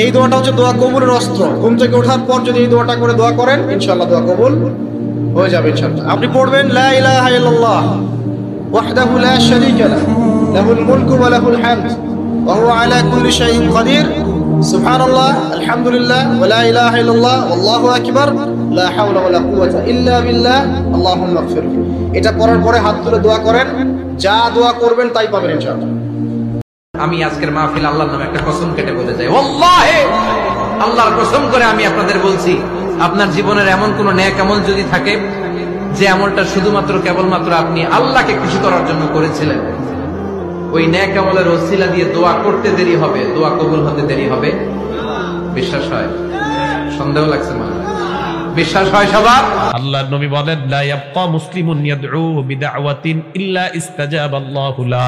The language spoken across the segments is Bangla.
এই দোয়াটা হচ্ছে দোয়া কবুলের অস্ত্র। ঘুম থেকে ওঠার পর যদি এই দোয়াটা করে দোয়া করেন, ইনশাআল্লাহ দোয়া কবুল হয়ে যাবে ইনশাআল্লাহ। আপনি পড়বেন লা ইলাহা ইল্লাল্লাহ ওয়াহদাহু লা শারীকা লাহু লাহুল মুলকু ওয়া লাহুল হামদ ওয়া হুয়া আলা কুল্লি শাইইন কাদির সুবহানাল্লাহ আলহামদুলিল্লাহ ওয়া লা ইলাহা ইল্লাল্লাহ ওয়াল্লাহু আকবার লা হাওলা ওয়া লা কুওয়াতা ইল্লা বিল্লাহ আল্লাহুম্মা ইগফির। এটা পড়ার পরে হাত তুলে দোয়া করেন, যা দোয়া করবেন তাই পাবেন ইনশাআল্লাহ। আমি আজকের মাহফিল আল্লাহর নামে একটা কসম কেটে বলতে চাই, ওয়াল্লাহি আল্লাহর কসম করে আমি আপনাদের বলছি, আপনার জীবনের এমন কোন নেক আমল যদি থাকে যে আমলটা শুধুমাত্র কেবলমাত্র আপনি আল্লাহকে খুশি করার জন্য করেছিলেন, ওই নেক আমলের ওসিলা দিয়ে দোয়া করতে দেরি হবে, দোয়া কবুল হতে দেরি হবে। বিশ্বাস হয়? সন্দেহ লাগছে মনে হয়? বিশ্বাস হয় সবার? আল্লাহর নবী বলেন, লা ইয়াবকা মুসলিমুন ইয়াদউ বিদাওয়াতিন ইল্লা ইস্তাজাবাল্লাহু লা।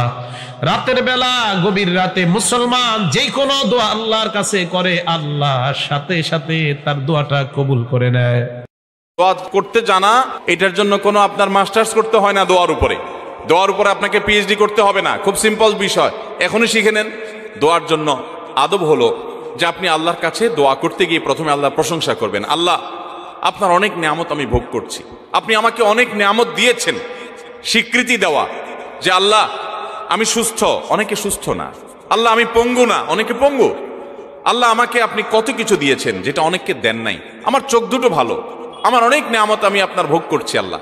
রাতের বেলা, গভীর রাতে মুসলমান যে কোনো দোয়া আল্লাহর কাছে করে, আল্লাহ সাথে সাথে তার দোয়াটা কবুল করে নেয়। দোয়া করতে জানা, এটার জন্য কোনো আপনার মাস্টার্স করতে হয় না। দোয়ার উপরে আপনাকে পিএইচডি করতে হবে না, খুব সিম্পল বিষয়, এখনই শিখে নেন। দোয়ার জন্য আদব হলো যে আপনি আল্লাহর কাছে দোয়া করতে গিয়ে প্রথমে আল্লাহর প্রশংসা করবেন। আল্লাহ, আপনার অনেক নিয়ামত আমি ভোগ করছি, আপনি আমাকে অনেক নিয়ামত দিয়েছেন। স্বীকৃতি দেওয়া যে আল্লাহ আমি সুস্থ, অনেকে সুস্থ না। আল্লাহ আমি পঙ্গু না, অনেকে পঙ্গু। আল্লাহ আমাকে আপনি কত কিছু দিয়েছেন যেটা অনেককে দেন নাই। আমার চোখ দুটো ভালো, আমার অনেক নিয়ামত আমি আপনার ভোগ করছি। আল্লাহ,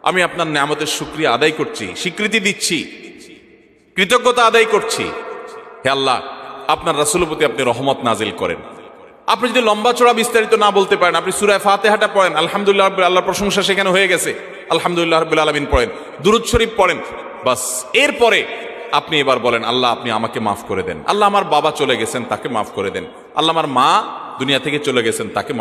আমি আপনার নিয়ামতের শুকরিয়া আদায় করছি, স্বীকৃতি দিচ্ছি, কৃতজ্ঞতা আদায় করছি। হে আল্লাহ, আপনার রাসূলের প্রতি আপনি রহমত নাজিল করেন। আপনি যদি লম্বা চড়া বিস্তারিত না বলতে পারেন, আপনি সূরা ফাতিহাটা পড়েন, আলহামদুলিল্লাহ রাব্বিল আলামিন, আল্লাহর প্রশংসা সেখানে হয়ে গেছে, আলহামদুলিল্লাহ রাব্বিল আলামিন পড়েন, দুরূদ শরীফ পড়েন, বাস। এরপরে আপনি এবার বলেন, আল্লাহ আপনি আমাকে মাফ করে দেন। আল্লাহ আমার বাবা চলে গেছেন, তাকে মাফ করে দেন। আল্লাহ আমার মা দুনিয়া থেকে চলে গেছেন, তাকে